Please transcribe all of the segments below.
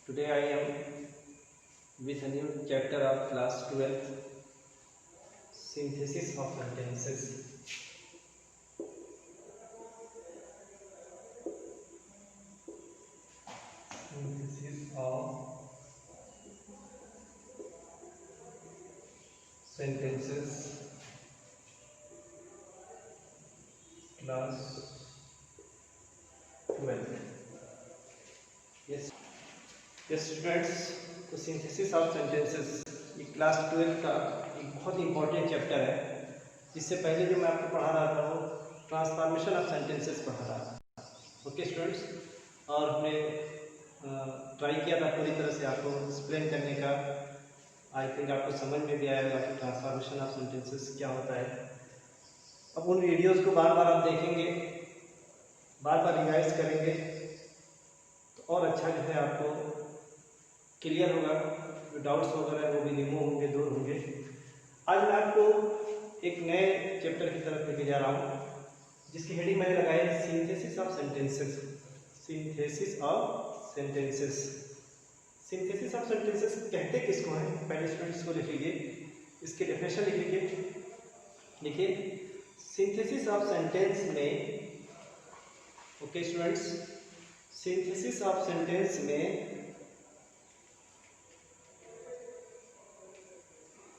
Today I am with a new chapter of class 12, synthesis of sentences. Synthesis of sentences, class 12. Yes students, तो synthesis of sentences ये class 12 का एक बहुत important chapter है। जिससे पहले जो मैं आपको पढ़ा रहा था वो ट्रांसफॉर्मेशन ऑफ सेंटेंसेस पढ़ा रहा था। ओके स्टूडेंट्स, और हमने ट्राई किया था पूरी तरह से आपको एक्सप्लेन करने का। आई थिंक आपको समझ में भी आएगा कि ट्रांसफॉर्मेशन ऑफ सेंटेंसेस क्या होता है। अब उन वीडियोज़ को बार बार आप देखेंगे, बार बार रिवाइज करेंगे तो और अच्छा जो है आपको क्लियर होगा, जो डाउट्स वगैरह वो भी रिमूव होंगे, दूर होंगे। आज मैं आपको एक नए चैप्टर की तरफ लेके जा रहा हूँ जिसकी हेडिंग मैंने लगाई है synthesis of sentences. Synthesis of sentences, synthesis of sentences कहते किसको हैं? पहले स्टूडेंट्स को लिख लीजिए, इसकी डेफिनेशन लिख लीजिए। देखिए, सिंथेसिस ऑफ सेंटेंस में, okay students, synthesis of sentence में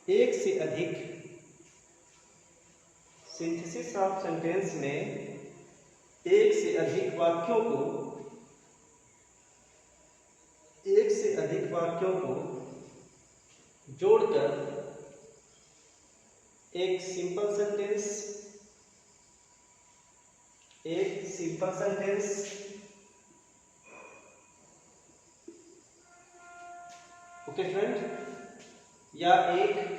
एक से अधिक, सिंथेसिस ऑफ सेंटेंस में एक से अधिक वाक्यों को, एक से अधिक वाक्यों को जोड़कर एक सिंपल सेंटेंस, एक सिंपल सेंटेंस, ओके फ्रेंड, या एक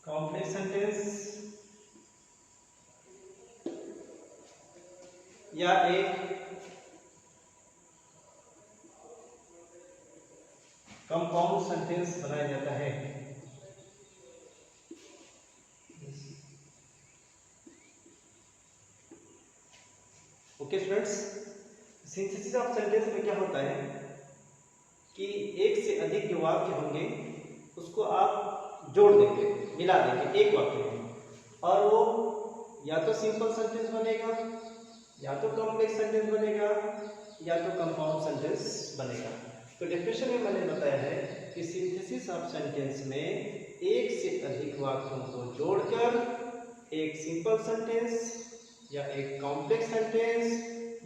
कॉम्प्लेक्स सेंटेंस, या एक कंपाउंड सेंटेंस बनाया जाता है। Okay students, synthesis of sentence में क्या होता है कि एक से अधिक जो वाक्य होंगे उसको आप जोड़ देंगे, मिला देंगे एक वाक्य में, और वो या तो सिंपल सेंटेंस बनेगा, या तो कॉम्प्लेक्स सेंटेंस बनेगा, या तो कंपाउंड सेंटेंस बनेगा। तो डेफिनेशन में मैंने बताया है कि सिंथेसिस ऑफ सेंटेंस में एक से अधिक वाक्यों को जोड़कर एक सिंपल सेंटेंस या एक कॉम्प्लेक्स सेंटेंस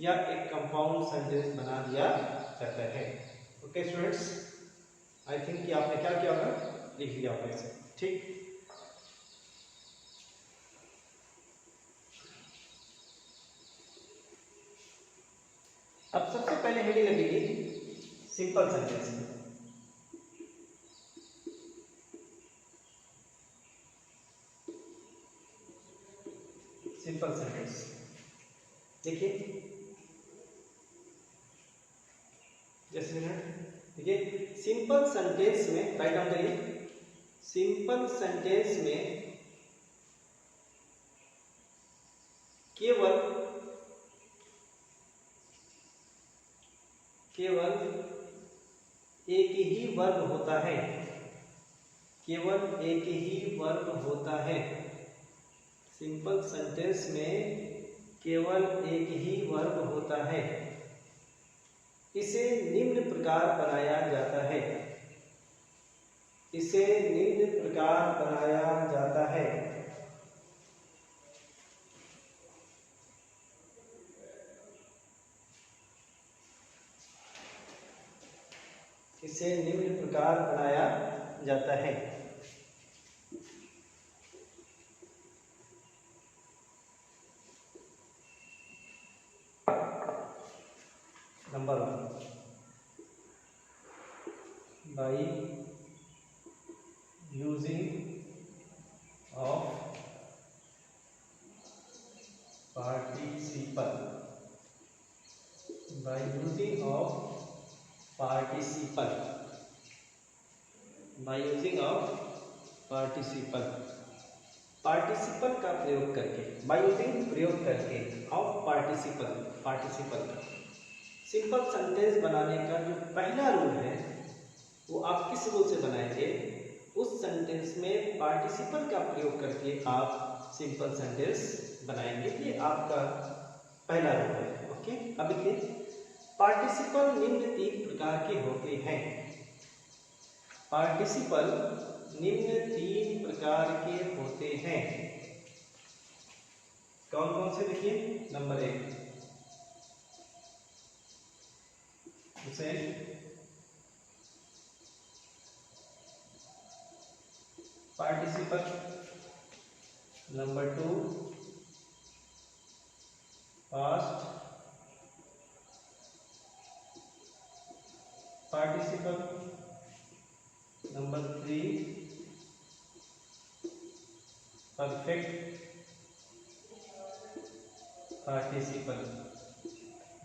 या एक कंपाउंड सेंटेंस बना दिया जाता है। ओके स्टूडेंट्स, आई थिंक कि आपने क्या किया होगा, लिख लिया होगा इसे, ठीक। अब सबसे पहले हेडिंग लगेगी सिंपल सेंटेंस में। सिंपल सेंटेंस देखिए, जैसे देखिए, सिंपल सेंटेंस में राइट डाउन करिए। सिंपल सेंटेंस में केवल एक ही वर्ब होता है, केवल एक ही वर्ब होता है। सिंपल सेंटेंस में केवल एक ही वर्ब होता है। इसे निम्न प्रकार बनाया जाता है, इसे निम्न प्रकार बनाया जाता है। इसे निम्न प्रकार बनाया जाता है। Number 1, by using of participle, by using of participle, by using of participle, participle का प्रयोग करके, बाय यूजिंग प्रयोग करके, ऑफ पार्टिसिपल, पार्टिसिपल का, सिंपल सेंटेंस बनाने का जो पहला रूल है वो आप किस रूल से बनाएंगे, उस सेंटेंस में पार्टिसिपल का प्रयोग करके आप सिंपल सेंटेंस बनाएंगे। ये आपका पहला रूल है। ओके, अब देखिए पार्टिसिपल निम्न 3 प्रकार के होते हैं। पार्टिसिपल निम्न 3 प्रकार के होते हैं। कौन कौन से देखिए। नंबर 1 उसे participle, number 2 past participle, number 3 perfect participle.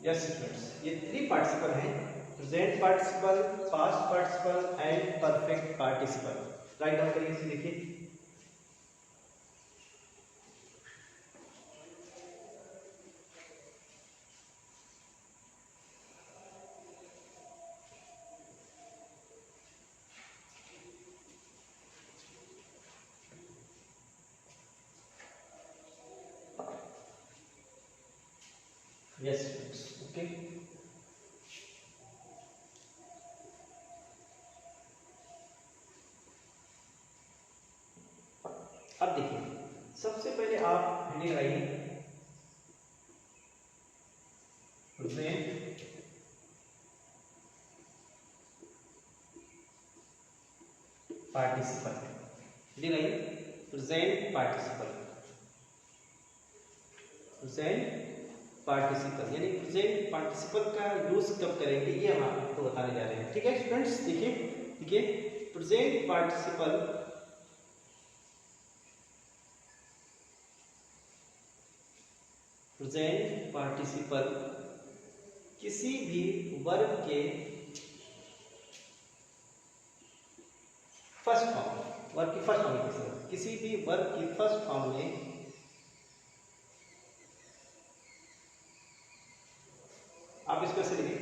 Yes students, ये 3 पार्टिसिपल हैं, present participle, past participle and perfect participle. Write down करिए इसे, देखिए। Yes students, okay. अब देखिए सबसे पहले आप हेडिंग लगाइए प्रेजेंट पार्टिसिपल। हेडिंग लगाइए प्रेजेंट पार्टिसिपल। प्रेजेंट पार्टिसिपल यानी प्रेजेंट पार्टिसिपल का यूज कब करेंगे ये हम आपको बताने जा रहे हैं। ठीक है स्टूडेंट्स, देखिए देखिए प्रेजेंट पार्टिसिपल प्रेजेंट पार्टिसिपल किसी भी वर्ब के फर्स्ट फॉर्म, वर्ब की फर्स्ट फॉर्म, किसी भी वर्ब की फर्स्ट फॉर्म में आप इसको ऐसे लिखिए,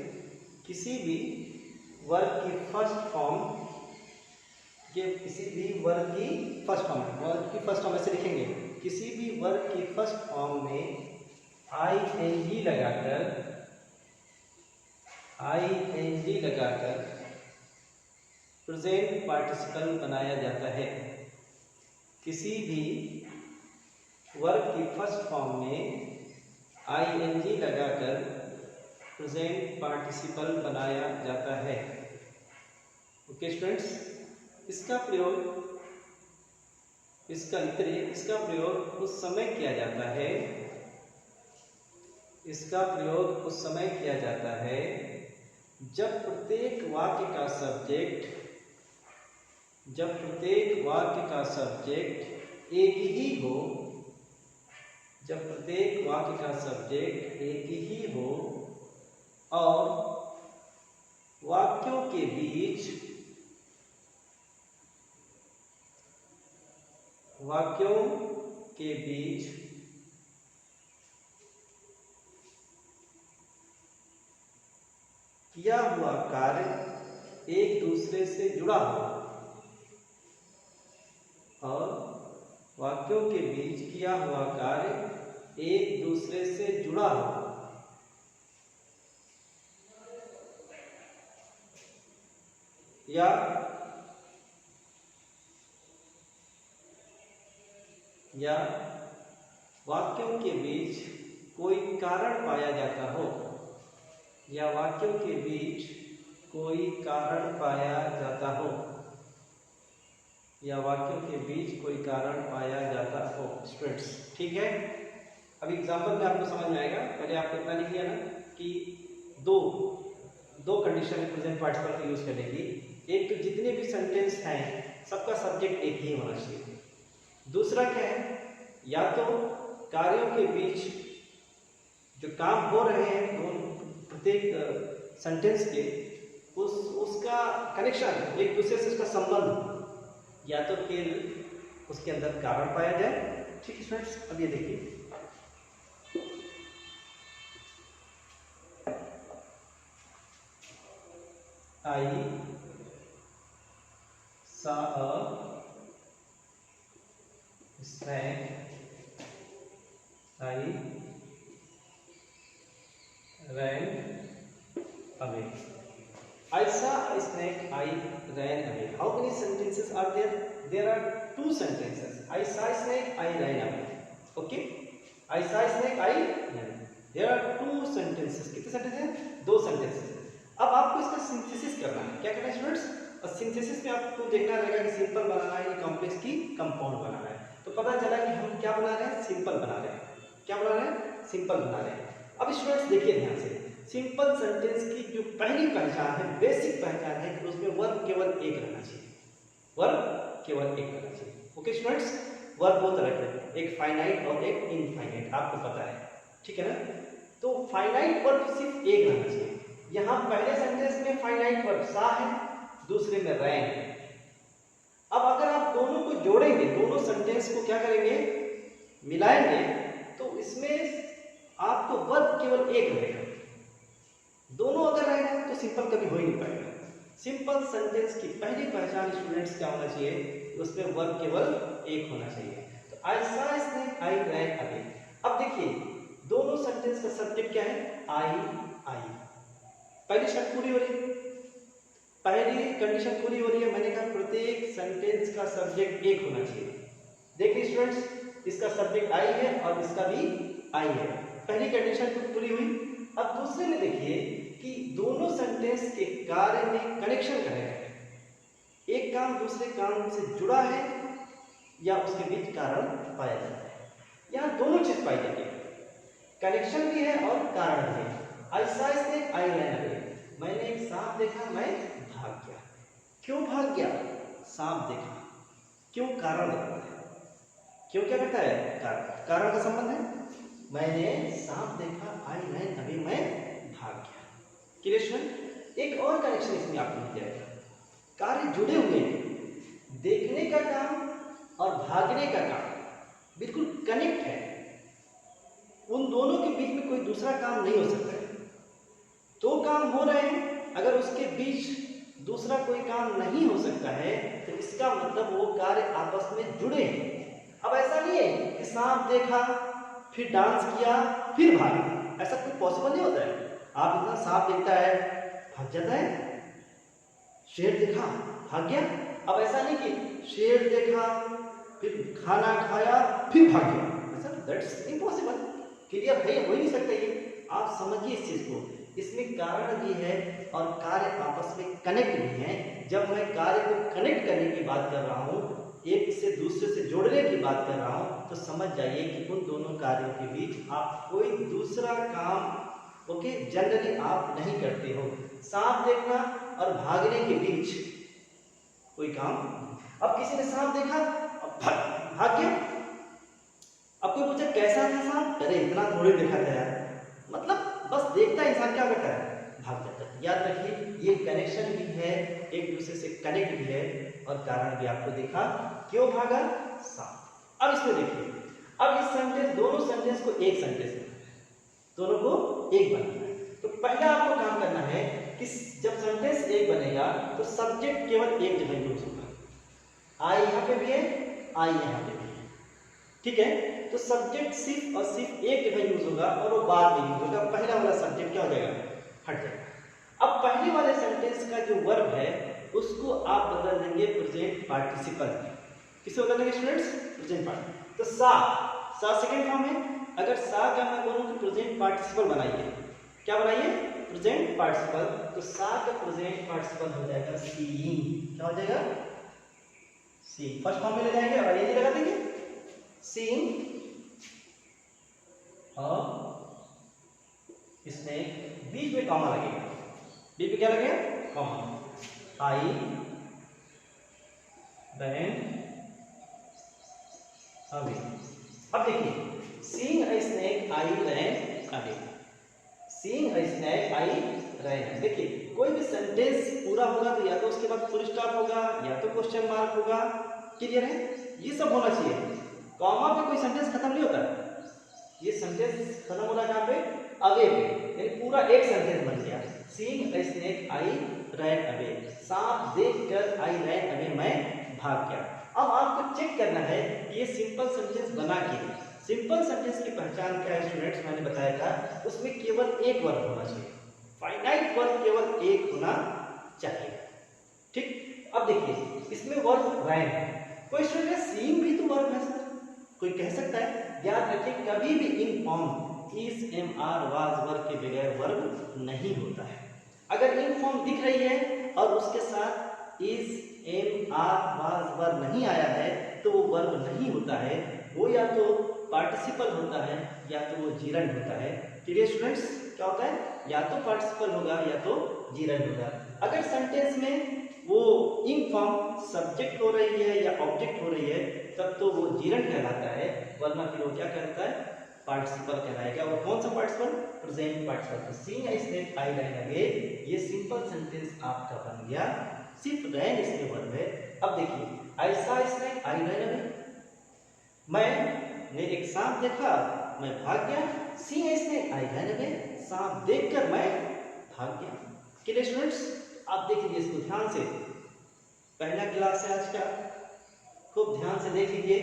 किसी भी वर्ब की फर्स्ट फॉर्म के, किसी भी वर्ब की फर्स्ट फॉर्म, वर्ब की फर्स्ट फॉर्म ऐसे लिखेंगे, किसी भी वर्ब की फर्स्ट फॉर्म में आईएनजी लगाकर प्रेजेंट पार्टिसिपल बनाया जाता है। किसी भी वर्ब की फर्स्ट फॉर्म में आईएनजी लगाकर प्रेजेंट पार्टिसिपल बनाया जाता है। ओके स्टूडेंट्स, इसका प्रयोग, इसका प्रयोग उस समय किया जाता है, इसका प्रयोग उस समय किया जाता है जब प्रत्येक वाक्य का सब्जेक्ट, एक ही हो, जब प्रत्येक वाक्य का सब्जेक्ट एक ही हो और वाक्यों के बीच किया हुआ कार्य एक दूसरे से जुड़ा हो, और वाक्यों के बीच किया हुआ कार्य एक दूसरे से जुड़ा हो, या वाक्यों के बीच कोई कारण पाया जाता हो, या वाक्यों के बीच कोई कारण पाया जाता हो, या वाक्यों के बीच कोई कारण पाया जाता हो। स्टूडेंट्स ठीक है, अब एग्जांपल में आपको समझ में आएगा। पहले आपको इतना लिख लिया ना कि दो कंडीशन में प्रेजेंट पार्टिसिपल का यूज करने की। एक तो जितने भी सेंटेंस हैं सबका सब्जेक्ट एक ही होना चाहिए। दूसरा क्या है, या तो कार्यों के बीच जो काम हो रहे हैं प्रत्येक सेंटेंस के उसका कनेक्शन, एक दूसरे से उसका संबंध, या तो फिर उसके अंदर कारण पाया जाए। ठीक है स्टूडेंट्स, अब ये देखिए I saw a snake, I ran away. I saw a snake, I ran away. How many sentences are there? There are two sentences. I saw a snake, I ran away. Okay? I saw a snake, I ran. There are two sentences. कितने sentence हैं? दो sentences. अब आपको इसका synthesis करना है. क्या करना है स्टूडेंट्स? और सिंथेसिस में आपको देखना रहेगा कि सिंपल बनाना है या कॉम्प्लेक्स की कंपाउंड बनाना है. तो पता चला कि हम क्या बना रहे हैं? सिंपल बना रहे हैं. क्या बना रहे हैं? सिंपल बना रहे हैं. अब स्टूडेंट्स देखिए ध्यान से. सिंपल सेंटेंस की जो पहली पहचान है, बेसिक पहचान है कि उसमें वर्ब केवल एक रहना चाहिए. वर्ब केवल एक रहना चाहिए. ओके स्टूडेंट्स, वर्ब दो तरह के, एक फाइनाइट और एक इनफाइनाइट, आपको पता है. ठीक है ना? तो फाइनाइट वर्ब सिर्फ एक रहना चाहिए. यहाँ पहले सेंटेंस में फाइनाइट वर्ब सा है, दूसरे में रैन है. अब अगर आप दोनों को जोड़ेंगे, दोनों सेंटेंस को क्या करेंगे? मिलाएंगे, तो इसमें आपको वर्ब केवल एक रहेगा. दोनों अगर रहेगा तो सिंपल कभी हो ही नहीं पाएगा. सिंपल सेंटेंस की पहली पहचान स्टूडेंट्स क्या होना चाहिए? उसमें वर्ब केवल एक होना चाहिए. तो I saw a snake, I ran away. अब देखिए दोनों सेंटेंस का सब्जेक्ट क्या है? आई. पहली शर्त पूरी हो रही है, पहली कंडीशन पूरी हो रही है. मैंने कहा प्रत्येक सेंटेंस का सब्जेक्ट एक होना चाहिए. देखिए स्टूडेंट्स, इसका सब्जेक्ट आई है और इसका भी आई है. पहली कंडीशन तो पूरी हुई. अब दूसरे में देखिए कि दोनों सेंटेंस के कार्य में कनेक्शन करेगा. एक काम दूसरे काम से जुड़ा है या उसके बीच कारण पाया जाता है. यहाँ दोनों चीज पाई जाती है, कनेक्शन भी है और कारण भी है. I saw a snake, I ran away. मैंने एक सांप देखा, मैं भाग गया. क्यों भाग गया? सांप देखा. क्यों? कारण बताता है. क्यों क्या करता है? कारण का संबंध है. मैंने सांप देखा, आई रैन अवे, मैं भाग गया. Clear student? एक और कनेक्शन इसमें आपको मिल जाएगा. कार्य जुड़े हुए हैं. देखने का काम और भागने का काम बिल्कुल कनेक्ट है. उन दोनों के बीच में कोई दूसरा काम नहीं हो सकता है. दो काम हो रहे हैं, अगर उसके बीच दूसरा कोई काम नहीं हो सकता है तो इसका मतलब वो कार्य आपस में जुड़े हैं. अब ऐसा नहीं है कि सांप देखा फिर डांस किया फिर भागा. ऐसा कोई पॉसिबल नहीं होता है. आप इतना सांप देखता है भाग जाता है, शेर देखा भाग गया. अब ऐसा नहीं कि शेर देखा फिर खाना खाया फिर भाग गया. ऐसा दैट्स इम्पॉसिबल. क्लियर है? हो ही नहीं सकता. ये आप समझिए इस चीज को. इसमें कारण भी है और कार्य आपस में कनेक्ट भी है. जब मैं कार्य को कनेक्ट करने की बात कर रहा हूँ, एक से दूसरे से जोड़ने की बात कर रहा हूँ, तो समझ जाइए कि उन दोनों कार्यों के बीच आप कोई दूसरा काम ओके जनरली आप नहीं करते हो. सांप देखना और भागने के बीच कोई काम. अब किसी ने सांप देखा, भाग गया. अब कोई पूछे कैसा था सांप? अरे इतना थोड़ी देखा था यार. मतलब बस देखता है इंसान, क्या करता है? भाग जाता है. याद रखिए ये कनेक्शन भी है, एक दूसरे से कनेक्ट भी है और कारण भी आपको देखा. क्यों भागा? सांप. अब इसमें देखिए, अब इस सेंटेंस, दोनों सेंटेंस को एक सेंटेंस में, दोनों को एक बनाना है. तो पहला आपको काम करना है कि जब सेंटेंस एक बनेगा तो सब्जेक्ट केवल एक जगह यूज होगा. आई यहाँ पे भी है, आई यहाँ पे भी है. ठीक है? तो सब्जेक्ट सिर्फ और सिर्फ एक जगह यूज होगा और वो बाद में यूज होगा. पहला वाला सब्जेक्ट क्या हो जाएगा? हट जाएगा. अब पहले वाले सेंटेंस का जो वर्ब है उसको आप बदल देंगे प्रेजेंट पार्टिसिपल. किसे बदल देंगे स्टूडेंट्स? Present participle. तो सा सेकंड फॉर्म है. अगर सा का मैं बोलूं कि प्रेजेंट पार्टिसिपल बनाइए, क्या बनाइए? Present participle. तो सा का प्रेजेंट पार्टिसिपल हो जाएगा सीइंग. क्या हो जाएगा? सी. फर्स्ट फॉर्म में ले जाएंगे और ये लगा देंगे सीइंग और इसमें बीच में कॉमा लगेगा. बीच में क्या लगेगा? कॉमा. I ran away. अब देखिए seeing a snake, I ran away. Seeing a snake, I ran. देखिए कोई भी सेंटेंस पूरा होगा तो या तो उसके बाद फुल स्टॉप होगा या तो क्वेश्चन मार्क होगा. क्लियर है? ये सब होना चाहिए. कॉमा पे कोई सेंटेंस खत्म नहीं होता. ये सेंटेंस खत्म हो रहा है कहाँ पे? अवे पे. यानी पूरा एक सेंटेंस बन गया. Seeing a snake I ran away, सांप देखकर आई रैन अवे, मैं भाग गया। अब आपको चेक करना है कि ये सिंपल सेंटेंस बना क्यों। सिंपल सेंटेंस की पहचान क्या है स्टूडेंट्स, मैंने बताया था उसमें केवल एक वर्ब होना चाहिए, फाइनाइट वर्ब केवल एक होना चाहिए, ठीक। अब देखिए इसमें वर्ब रैन है, कोई स्टूडेंट सीइंग भी तो वर्ब है सर, कोई कह सकता है। याद रखिए कभी भी इन form is, am, are, was verb के बगैर वर्ब नहीं होता है। अगर इन फॉर्म दिख रही है और उसके साथ is, am, are, was verb नहीं आया है तो वो वर्ब नहीं होता है, वो या तो पार्टिसिपल होता है या तो वो जीरंड होता है। क्लियर स्टूडेंट्स, क्या होता है, या तो पार्टिसिपल होगा या तो जीरंड होगा। अगर सेंटेंस में वो इन फॉर्म सब्जेक्ट हो रही है या ऑब्जेक्ट हो रही है तब तो वो जीरंड कहलाता है, वरना फिर वो क्या कहता है, पार्टिसिपल कहलाएगा। और कौन सा पार्टिसिपल, प्रेजेंट पार्टिसिपल। तो seeing a snake I ran away, ये सिंपल सेंटेंस आपका बन गया, सिर्फ रैन इसमें वर्ब है। अब देखिए I saw snake I ran away, मैंने एक सांप देखा मैं भाग गया। Seeing a snake I ran away, सांप देखकर मैं भाग गया। क्लियर स्टूडेंट्स, आप देख लीजिए इसको ध्यान से, पहला क्लास है आज का, खूब ध्यान से देख लीजिए,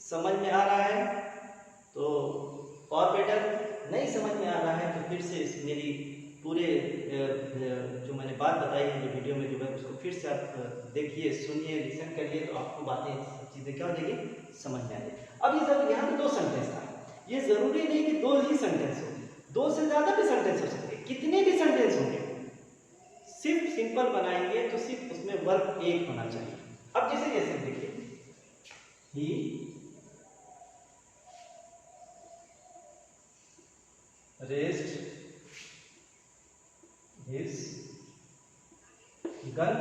समझ में आ रहा है तो और बेटर, नहीं समझ में आ रहा है तो फिर से मेरी पूरे जो मैंने बात बताई है जो वीडियो में जो है उसको फिर से आप देखिए, सुनिए, लिसन करिए, तो आपको बातें सब चीज़ें क्या हो जाएगी, समझ में आ जाएगी। अब ये जब यहाँ पे दो सेंटेंस था, ये जरूरी नहीं कि दो ही सेंटेंस हो, दो से ज्यादा भी सेंटेंस हो सकते हैं, कितने भी सेंटेंस होंगे, सिर्फ सिंपल बनाएंगे तो सिर्फ उसमें वर्ब एक होना चाहिए। अब जैसे जैसे देखिए, ही रेस्ड हिज गन,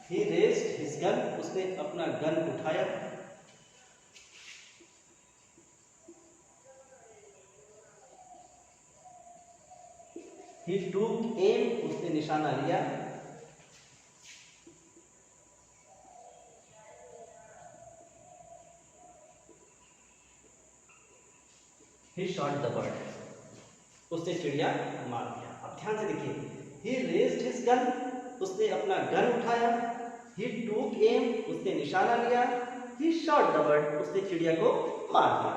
ही रेस्ड हिज गन, उसने अपना गन उठाया। ही टूक एम, उसने निशाना लिया। ही शॉट द बर्ड, उसने चिड़िया मार दिया। अब ध्यान से देखिए, ही रेज्ड हिज गन, उसने अपना गन उठाया। ही टूक एम, उसने निशाना लिया। ही शॉट द बर्ड, उसने चिड़िया को मार दिया।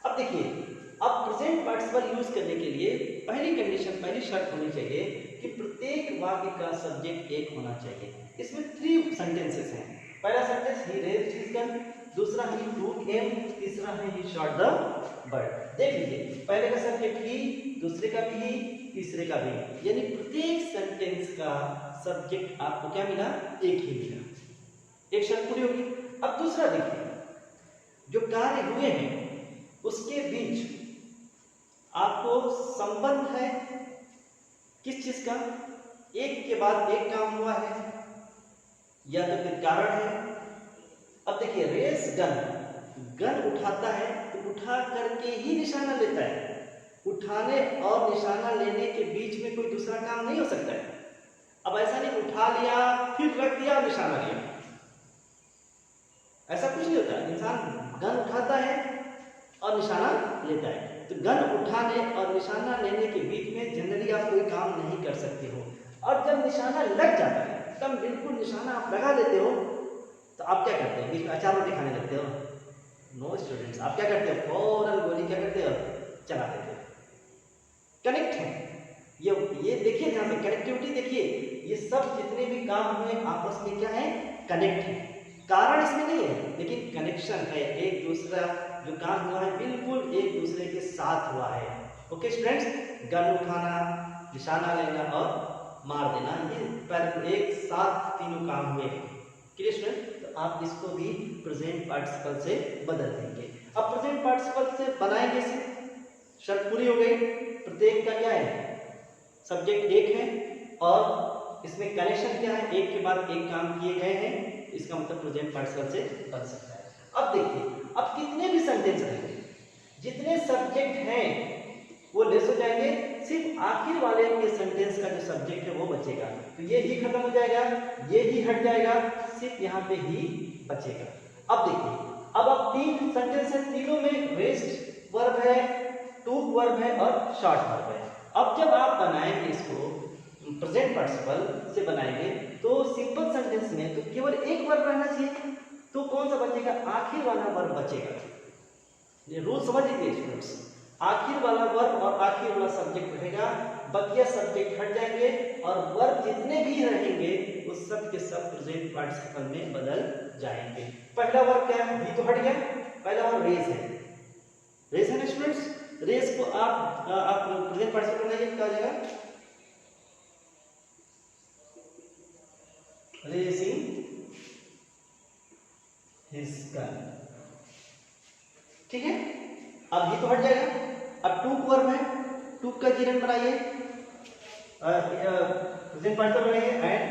अब देखिए, अब प्रेजेंट पार्टिसिपल यूज करने के लिए पहली कंडीशन, पहली शर्त होनी चाहिए कि प्रत्येक वाक्य का सब्जेक्ट एक होना चाहिए। इसमें 3 सेंटेंसेस हैं। पहला सेंटेंस ही रेज्ड हिज गन, दूसरा ही टूक एम, तीसरा है ही शॉट द बर्ड। देख लीजिए, पहले का सब्जेक्ट ही, दूसरे का भी ही, तीसरे का भी, यानी प्रत्येक सेंटेंस का सब्जेक्ट आपको क्या मिला, एक ही मिला, एक शर्त पूरी होगी। अब दूसरा देखिए, जो कार्य हुए हैं उसके बीच आपको संबंध है किस चीज का, एक के बाद एक काम हुआ है या तो फिर कारण है। अब देखिए, रेस गन, गन उठाता है तो उठा करके ही निशाना लेता है, उठाने और निशाना लेने के बीच में कोई दूसरा काम नहीं हो सकता है। अब ऐसा नहीं उठा लिया फिर रख दिया और निशाना लिया, ऐसा कुछ नहीं होता। इंसान गन उठाता है और निशाना लेता है, तो गन उठाने और निशाना लेने के बीच में जनरली आप कोई काम नहीं कर सकते हो। और जब निशाना लग जाता है, तब बिल्कुल निशाना आप लगा लेते हो, तो आप क्या करते हैं, इसमें अचार रोटी खाने लगते हो। नो स्टूडेंट्स, आप क्या करते हो, फौरन गोली क्या करते हो, चला देते हो। कनेक्ट है ये देखिए ध्यान से, कनेक्टिविटी देखिए, ये सब जितने भी काम हुए आपस में क्या है, कनेक्ट है। कारण इसमें नहीं है लेकिन कनेक्शन है, एक दूसरा जो काम हुआ है बिल्कुल एक दूसरे के साथ हुआ है। ओके स्टूडेंट्स, गन उठाना, निशाना लेना और मार देना, ये पर एक साथ तीनों काम हुए हैं। क्लियर स्टूडेंट, तो आप इसको भी प्रेजेंट पार्टिसिपल से बदल देंगे। अब प्रेजेंट पार्टिसिपल से बनाएंगे से शर्त पूरी हो गई, प्रत्येक का क्या है, सब्जेक्ट एक है और इसमें कनेक्शन क्या है, एक के बाद एक काम किए गए हैं, इसका मतलब प्रेजेंट पार्टिसिपल से बन सकता है। अब देखिए, अब कितने भी सेंटेंस रहेंगे, जितने सब्जेक्ट हैं वो लेस हो जाएंगे, सिर्फ आखिर वाले के सेंटेंस का जो सब्जेक्ट है वो बचेगा। तो ये ही खत्म हो जाएगा, ये ही हट जाएगा, सिर्फ यहाँ पे ही बचेगा। अब देखिए, अब 3 सेंटेंस है, तीनों में रेस्ट वर्ब है, टू वर्ब है और शॉर्ट वर्ब है। अब जब आप बनाएंगे इसको प्रेजेंट पार्टिसिपल से बनाएंगे तो सिंपल सेंटेंस में तो केवल एक वर्ब रहना चाहिए, तो कौन सा बचेगा? आखिर वाला वर्ब बचेगा। ये रूल समझ लीजिए स्टूडेंट्स, आखिर वाला वर्ब और आखिर वाला सब्जेक्ट रहेगा, बकिया सब्जेक्ट हट जाएंगे और वर्ब जितने भी रहेंगे वो सब के सब प्रेजेंट पार्टिसिपल में बदल जाएंगे। पहला वर्ब क्या है? भी तो हट गया। पहला वर्ब रेज है, रेज है ना स्टूडेंट्स? रेज को आप प्रेजेंट पार्टिसिपल बनाइए, क्या हो जाएगा? Raising his gun. ठीक है, अब ये तो हट जाएगा। अब टूक वर्ब है, टूक का जीरन बनाइए, प्रेजेंट पार्टिसिपल बनाइए, एंड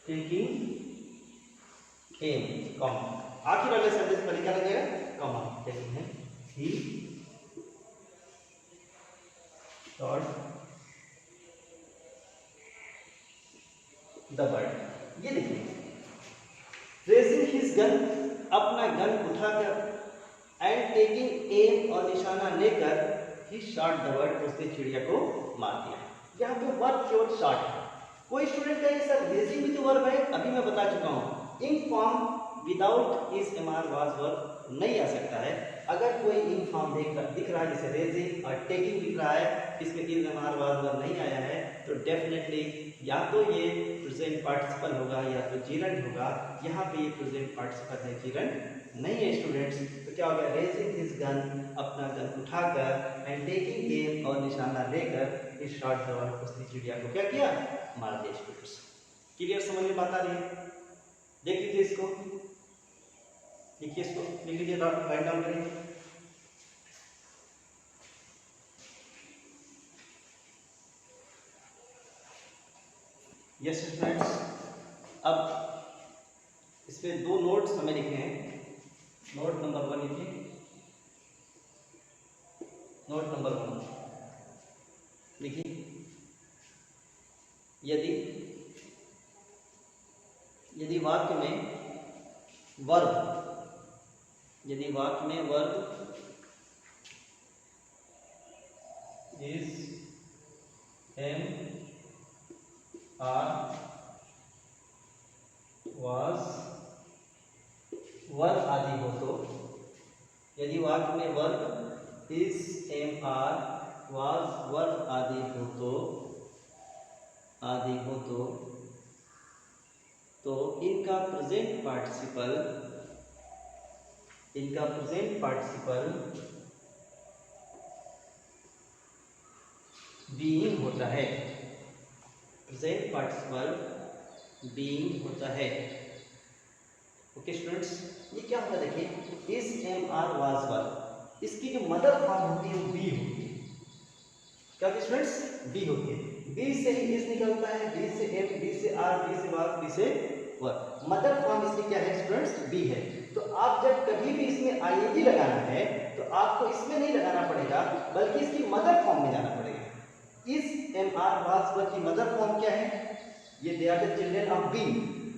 टेकिंग एम, कॉमा, आखिर वाले सेंटेंस पर क्या लगेगा? कॉमा। टेकिंग है, ही शॉट द बर्ड। ये देखिए, रेजिंग हिज गन, अपना गन उठाकर, एंड टेकिंग एम, और निशाना लेकर, ही शॉट द बर्ड, उसने चिड़िया को मार दिया। यहाँ पे वर्ब केवल शॉट है। कोई स्टूडेंट कहे सर रेजिंग भी तो वर्ब है, अभी मैं बता चुका हूँ, इन form without is am are was verb नहीं आ सकता है। अगर कोई इन फॉर्म दिख रहा है, जैसे रेजिंग और टेकिंग दिख रहा है, इसमें is am are was verb नहीं आया है, तो डेफिनेटली या तो ये प्रेजेंट पार्टिसिपल होगा या तो जीरंड होगा। यहाँ पे ये प्रेजेंट पार्टिसिपल है, जीरंड नहीं है स्टूडेंट्स। तो क्या हो गया? रेजिंग हिज गन, अपना गन उठाकर, एंड टेकिंग गेम, और निशाना लेकर, इस शॉट द बर्ड, उसने चिड़िया को क्या किया? मार दिया। स्टूडेंट्स क्लियर, समझ में बात आ रही है? देख लीजिए इसको, देखिए इसको, लिख लीजिए, राइट डाउन करिए। यस स्टूडेंट्स, अब इसमें दो नोट्स हमें लिखे हैं। नोट नंबर 1 लिखिए, नोट नंबर 1 लिखिए, यदि वाक्य में वर्ब, यदि वाक्य में verb is am are was verb आदि हो तो, यदि वाक्य में verb is am are was verb आदि हो तो इनका प्रेजेंट पार्टिसिपल बीइंग होता है, प्रेजेंट पार्टिसिपल बीइंग होता है। ओके स्टूडेंट्स, ये क्या होता है? देखिए, is am are was verb, इसकी जो मदर फॉर्म होती है वो बी होती है। क्या होती है स्टूडेंट्स? बी होती है। बी से ही इज निकलता है, बी से एम, बी से आर, बी से वाज, बी से वर्ब। मदर फॉर्म इसकी क्या है स्टूडेंट्स? बी है। तो आप जब कभी भी इसमें आईएनजी लगाना है तो आपको इसमें नहीं लगाना पड़ेगा, बल्कि इसकी मदर फॉर्म में जाना पड़ेगा। Is am are was verb की मदर फॉर्म क्या है? ये they are the children of be.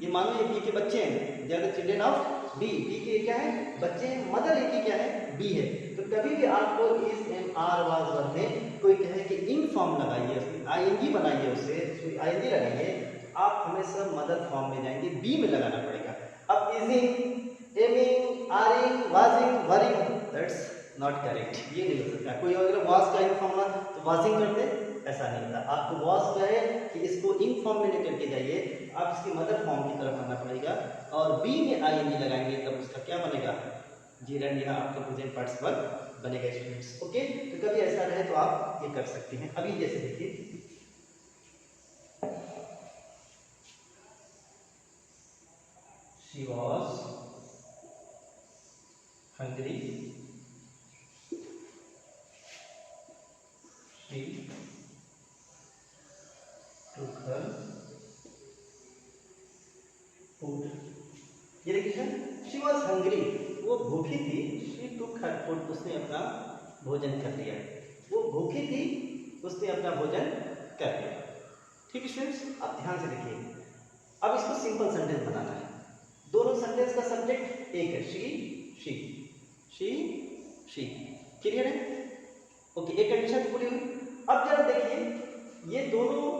ये मानो ये बी के बच्चे हैं, they are the children of be. Be के क्या है? बच्चे हैं। मदर एक ही क्या है? बी है। तो कभी भी आपको is am are was verb में कोई कहे कि इन फॉर्म लगाइए, उसमें आईएनजी बनाइए, उससे आईएनजी लगाइए, आप हमेशा मदर फॉर्म में जाएंगे, बी में लगाना पड़ेगा। अब ising, aming, aring, wasing, wering, that's not correct, ये नहीं हो सकता। कोई अगर वॉज का इन फॉर्म तो वाजिंग करते, ऐसा नहीं होता। आपको वॉज क्या है कि इसको इन फॉर्म में लेकर के जाइए, आप इसकी मदर फॉर्म की तरफ आना पड़ेगा, और बी में आईएनजी लगाएंगे तब उसका क्या बनेगा? जीरन, यहाँ आपका प्रेजेंट पार्टिसिपल बनेगा स्टूडेंट्स। ओके, तो कभी ऐसा रहे तो आप ये कर सकते हैं। अभी जैसे देखिए, she was hungry, she took her food। ये देखिए सर, she was hungry, वो भूखी थी, she took her food, उसने अपना भोजन कर लिया। वो भूखी थी, उसने अपना भोजन कर लिया। ठीक है स्टूडेंट्स, अब ध्यान से देखिए, अब इसको सिंपल सेंटेंस बनाना है। दोनों सेंटेंस का सब्जेक्ट एक है, शी, क्लियर है? ओके, एक कंडीशन पूरी हुई। अब जरा देखिए, ये दोनों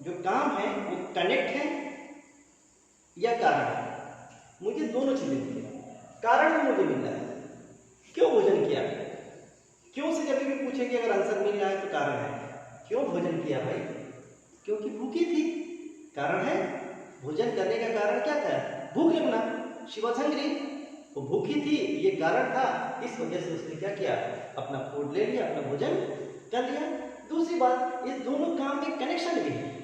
जो काम है वो कनेक्ट है या कारण है? मुझे दोनों चीजें मिली। कारण भी मुझे मिल रहा है, क्यों भोजन किया? क्यों से जब भी पूछेंगे अगर आंसर मिल रहा है तो कारण है। क्यों भोजन किया भाई? क्योंकि भूखी थी, कारण है। भोजन करने का कारण क्या था? भूख लगना, शी वाज हंग्री, वो भूखी थी, ये कारण था। इस वजह से उसने क्या किया? अपना फूड ले लिया, अपना भोजन कर लिया। दूसरी बात, इस दोनों काम में कनेक्शन भी है।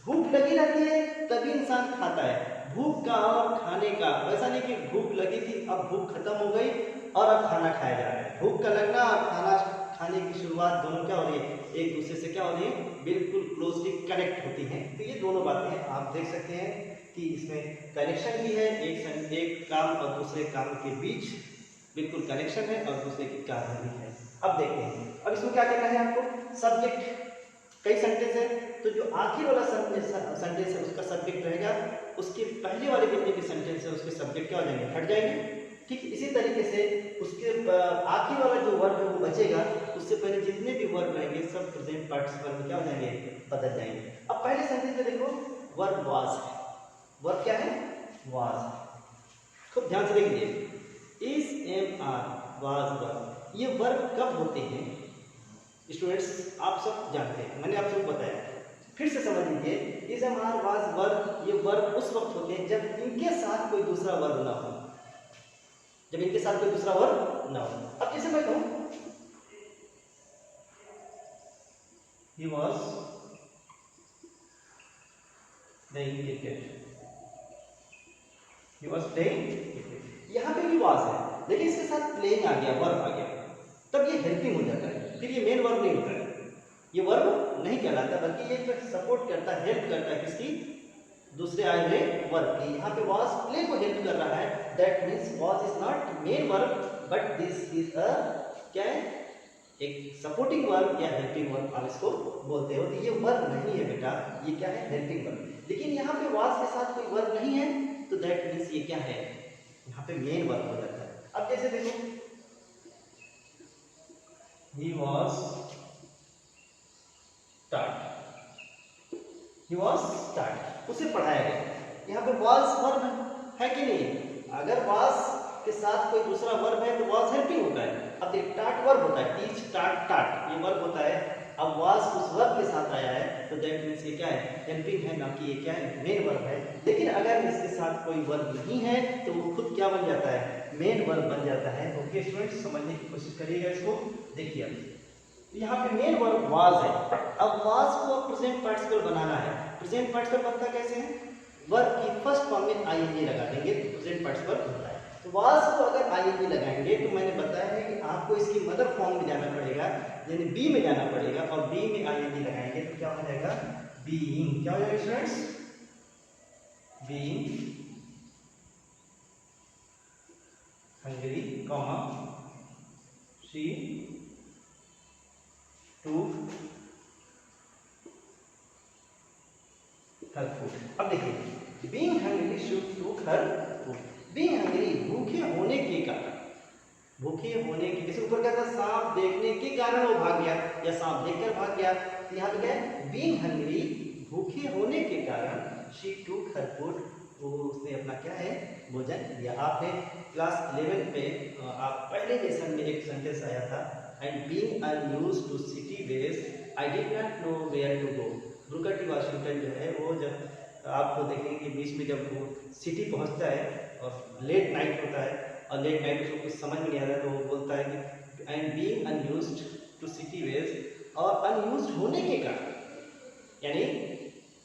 भूख लगी रहती है तभी इंसान खाता है। भूख का और खाने का वैसा नहीं कि भूख लगी थी अब भूख खत्म हो गई और अब खाना खाया जा रहा है। भूख का लगना और खाना खाने की शुरुआत दोनों क्या हो रही है? एक दूसरे से क्या हो रही है? बिल्कुल क्लोजली कनेक्ट होती हैं। तो ये दोनों बातें आप देख सकते हैं कि इसमें कनेक्शन भी है, एक काम और दूसरे काम के बीच बिल्कुल कनेक्शन है और दूसरे की कारण भी है। अब देखते हैं, अब इसमें क्या करना है आपको? सब्जेक्ट, कई सेंटेंस है तो जो आखिर वाला सेंटेंस है उसका सब्जेक्ट रहेगा, उसके पहले वाले जितने भी सेंटेंस है उसके सब्जेक्ट क्या हो जाएंगे? हट जाएंगे। ठीक इसी तरीके से उसके आखिर वाला जो वर्ब है वो बचेगा, उससे पहले जितने भी वर्ब रहेंगे सब प्रेजेंट पार्टिसिपल में क्या हो जाएंगे? बदल जाएंगे। अब पहले सेंटेंस में देखो, वर्ब वाज है। वर्ब क्या है? वाज। खूब ध्यान से देखिए, is am are was verb, ये वर्ब कब होते हैं स्टूडेंट्स? आप सब जानते हैं, मैंने आप सबको बताया, फिर से समझ लीजिए। Is am are was verb, ये वर्ब उस वक्त होते हैं जब इनके साथ कोई दूसरा वर्ब ना हो, जब इनके साथ कोई दूसरा वर्ब ना हो। अब जैसे मैं कहूं ही was playing cricket, he was playing cricket, यहां पे ही वॉज है, देखिए इसके साथ प्लेइंग आ गया, वर्ब आ गया, तब ये हेल्पिंग हो जाता है, फिर ये मेन वर्ब नहीं होता है, ये वर्ब नहीं कहलाता, बल्कि ये सपोर्ट करता है, हेल्प करता है किसकी? दूसरे आए हुए वर्ब की। यहाँ पे वॉज प्ले को हेल्प कर रहा है, that means was is not main verb but this is a क्या है? एक सपोर्टिंग वर्ब या हेल्पिंग वर्ब आप इसको बोलते हो। तो ये वर्ब नहीं है बेटा, ये क्या है? Helping verb. लेकिन यहाँ पे वॉज के साथ कोई वर्ब नहीं है तो दैट मीन्स ये क्या है? यहाँ पे मेन वर्ब हो जाता है। अब जैसे देखो, he was taught, he was taught, उसे पढ़ाया गया। यहाँ पे was वर्ब है कि नहीं? अगर was के साथ कोई दूसरा वर्ब है तो was हेल्पिंग होता है। अब देख, taught वर्ब होता है, teach, taught, taught ये वर्ब होता है। अब was उस वर्ब के साथ आया है तो दैट मीन्स ये क्या है? हेल्पिंग है, ना कि ये क्या है? मेन वर्ब है। लेकिन अगर इसके साथ कोई वर्ब नहीं है तो वो खुद क्या बन जाता है? मेन वर्ब बन जाता है। ओके स्टूडेंट्स, समझने की कोशिश करिएगा इसको। देखिए यहाँ पे मेन वर्ब वाज है। अब वाज को प्रेजेंट पार्टिसिपल बनाना है। प्रेजेंट पार्टिसिपल बनता कैसे है? वर्ब की फर्स्ट फॉर्म में आईएनजी लगा देंगे तो प्रेजेंट पार्टिसिपल बनता है। तो वाज को अगर आईएनजी लगाएंगे तो मैंने बताया है कि आपको इसकी मदर फॉर्म में जाना पड़ेगा, यानी बी में जाना पड़ेगा, और बी में आईएनजी लगाएंगे तो क्या हो जाएगा? बीइंग। क्या हो जाएगा students? Being hungry, she took her food। अब देखिए, being hungry she took her food। being hungry भूखे होने के कारण, भूखे होने के, जैसे ऊपर क्या था? सांप देखने के कारण वो भाग गया या सांप देखकर भाग गया। तो यहाँ पे क्या है? being hungry भूखे होने के कारण she took her food, वो उसने अपना क्या है? भोजन लिया। आपने क्लास 11 पे आप पहले लेसन में एक सेंटेंस आया था, and being unused to city ways I did not know where to go। Booker T Washington जो है वो जब आपको देखेंगे कि बीच में जब वो सिटी पहुंचता है और लेट नाइट होता है और लेट नाइट उसको कुछ समझ में नहीं आ रहा है तो वो बोलता है कि I am being unused to city ways, और अनयूज्ड होने के कारण यानी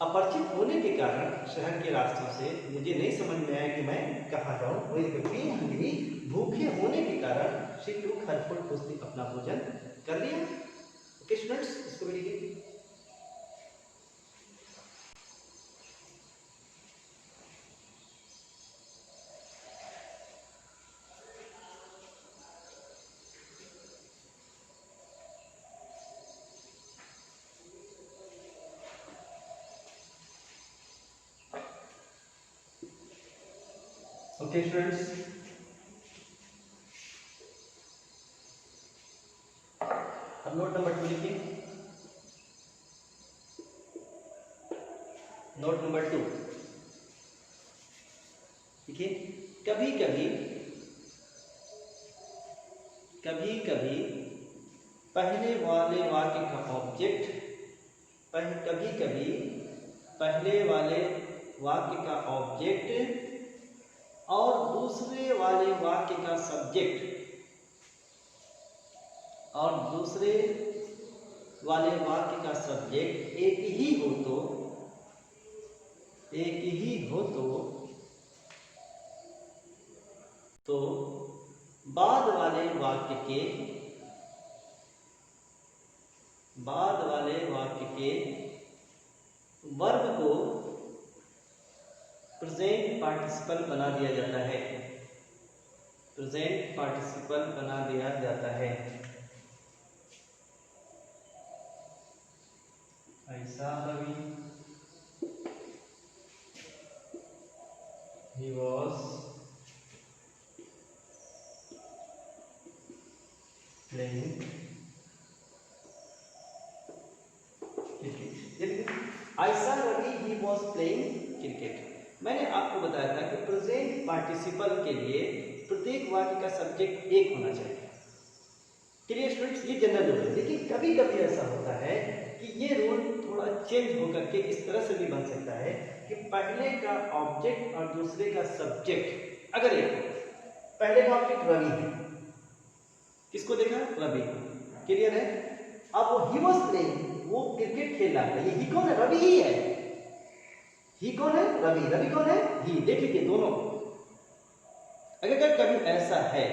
अपरिचित होने के कारण शहर के रास्तों से मुझे नहीं समझ में आया कि मैं कहाँ जाऊँ। वही बीइंग हंग्री भूखे होने के कारण शी टूक हर फूड, उसने अपना भोजन कर लिया। ओके स्टूडेंट्स, इसको भी लिखिए। ओके स्टूडेंट्स, अब नोट नंबर 2 लिखिए। नोट नंबर 2, देखिए कभी कभी पहले वाले वाक्य का ऑब्जेक्ट, कभी कभी पहले वाले वाक्य का ऑब्जेक्ट और दूसरे वाले वाक्य का सब्जेक्ट, और दूसरे वाले वाक्य का सब्जेक्ट एक ही हो तो बाद वाले वाक्य के वर्ब को प्रेजेंट पार्टिसिपल बना दिया जाता है। ऐसा Ravi, he was playing cricket. ऐसा Ravi he was playing cricket. मैंने आपको बताया था कि प्रेजेंट पार्टिसिपल के लिए प्रत्येक वाक्य का सब्जेक्ट एक होना चाहिए। क्लियर स्टूडेंट्स, ये जनरल रूल है। लेकिन कभी कभी ऐसा होता है कि ये रूल थोड़ा चेंज होकर के इस तरह से भी बन सकता है कि पहले का ऑब्जेक्ट और दूसरे का सब्जेक्ट अगर एक, पहले का ऑब्जेक्ट रवि है, किसको देखा? रवि। क्लियर है? अब वो ही वॉज प्लेइंग, वो क्रिकेट खेल रहा है। ये ही कौन है? रवि ही है। ही कौन है? रवि। रवि कौन है? ही। देख लीजिए दोनों। अगर कभी ऐसा है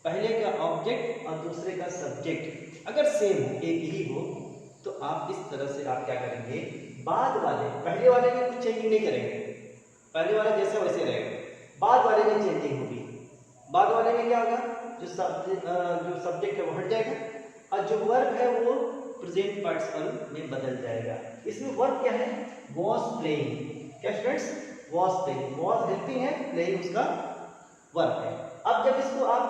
पहले का ऑब्जेक्ट और दूसरे का सब्जेक्ट अगर सेम हो, एक ही हो, तो आप इस तरह से आप क्या करेंगे, बाद वाले, पहले वाले में कुछ चेंजिंग नहीं करेंगे, पहले वाला जैसा वैसे रहेगा, बाद वाले में चेंजिंग होगी। बाद वाले में क्या होगा? जो सब्जेक्ट है वो हट जाएगा और जो वर्ब है वो प्रेजेंट पार्टिसिपल में बदल जाएगा। इसमें वर्ब क्या है? Was playing. क्या students? Was playing. Was helping है, प्लेइंग उसका वर्ब है। अब जब इसको आप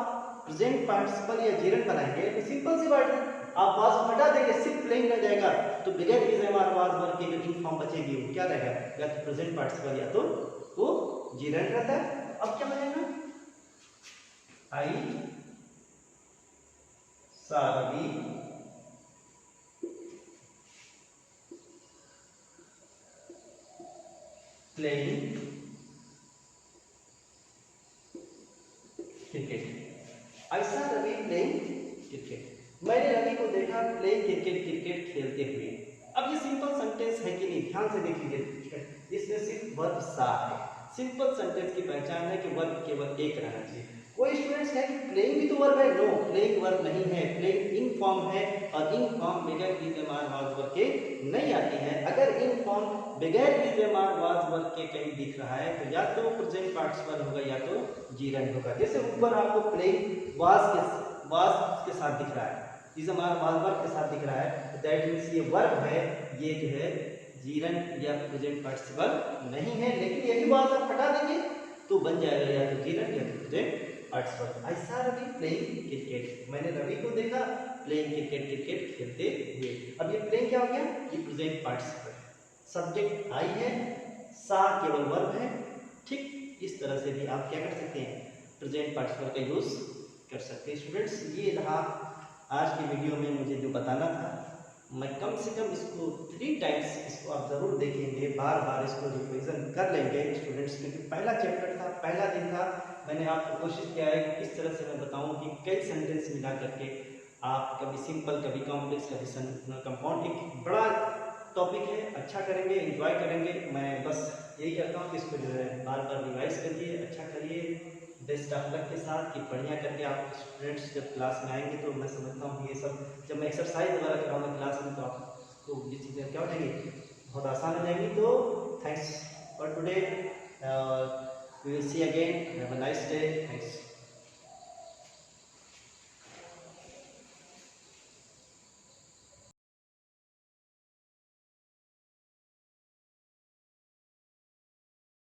प्रेजेंट पार्टिसिपल या जीरन बनाएंगे तो सिंपल सी बात है, आप वाज को हटा देंगे, सिर्फ प्लेइंग रह जाएगा, तो बगैर is am are was verb की जो इन फॉर्म बचेगी वो क्या रहेगा? या तो प्रेजेंट पार्टिसिपल या तो वो जीरन रहता है। अब क्या बनेगा? आई सारवी प्लेइंग क्रिकेट। ऐसा रवि प्लेइंग क्रिकेट। मैंने रवि को देखा प्लेइंग क्रिकेट खेलते हुए। अब ये सिंपल सेंटेंस है कि नहीं? ध्यान से देख लीजिए, इसमें सिर्फ वर्ब सा है। सिंपल सेंटेंस की पहचान है कि वर्ब केवल एक रहना चाहिए। कोई स्टूडेंट्स है कि प्लेइंग भी तो वर्ब है? नो, प्लेइंग वर्ब नहीं है, प्लेइंग इन फॉर्म है और इन फॉर्म बगैर is am are was verb के नहीं आती है। अगर इन फॉर्म बगैर is am are was verb के कहीं दिख रहा है तो या तो प्रेजेंट पार्टिसिपल होगा या तो जीरंड होगा। जैसे ऊपर आपको प्लेइंग वाज के साथ दिख रहा है, is am are was verb के साथ दिख रहा है, तो दैट मींस ये वर्ब है, ये जो है जीरंड या प्रेजेंट पार्टिसिपल नहीं है। लेकिन यही वाज आप हटा देंगे तो बन जाएगा या तो जीरंड या तो प्रेजेंट पार्टिसिपल। ऐसा रवि प्लेइंग क्रिकेट। मैंने रवि को देखा प्लेइंग क्रिकेट खेलते हुए। अब ये प्लेइंग क्या हो गया? ये प्रेजेंट पार्टिसिपल है, सब्जेक्ट आई है, सा केवल वर्ब है। ठीक इस तरह से भी आप क्या कर सकते हैं? प्रेजेंट पार्टिसिपल का यूज कर सकते हैं। स्टूडेंट्स, ये रहा आज की वीडियो में मुझे जो बताना था। मैं कम से कम इसको 3 टाइम्स इसको आप ज़रूर देखेंगे, बार बार इसको रिविजन कर लेंगे स्टूडेंट्स, क्योंकि पहला चैप्टर था, पहला दिन था। मैंने आपको कोशिश किया है कि इस तरह से मैं बताऊं कि कई सेंटेंस मिला करके आप कभी सिंपल, कभी कॉम्प्लेक्स, कभी कंपाउंड, एक बड़ा टॉपिक है, अच्छा करेंगे, एंजॉय करेंगे। मैं बस यही कहता हूँ कि इसको जो है बार बार रिवाइज करिए, अच्छा करिए, बेस्ट ऑफ लक के साथ कि बढ़िया करके आप स्टूडेंट्स जब क्लास में आएंगे तो मैं समझता हूँ कि ये सब जब मैं एक्सरसाइज वगैरह कराऊंगा क्लास में तो आपको ये चीज़ें क्या हो जाएंगी, बहुत आसान हो जाएंगी। तो thanks for today, we will see again, have a nice day, thanks.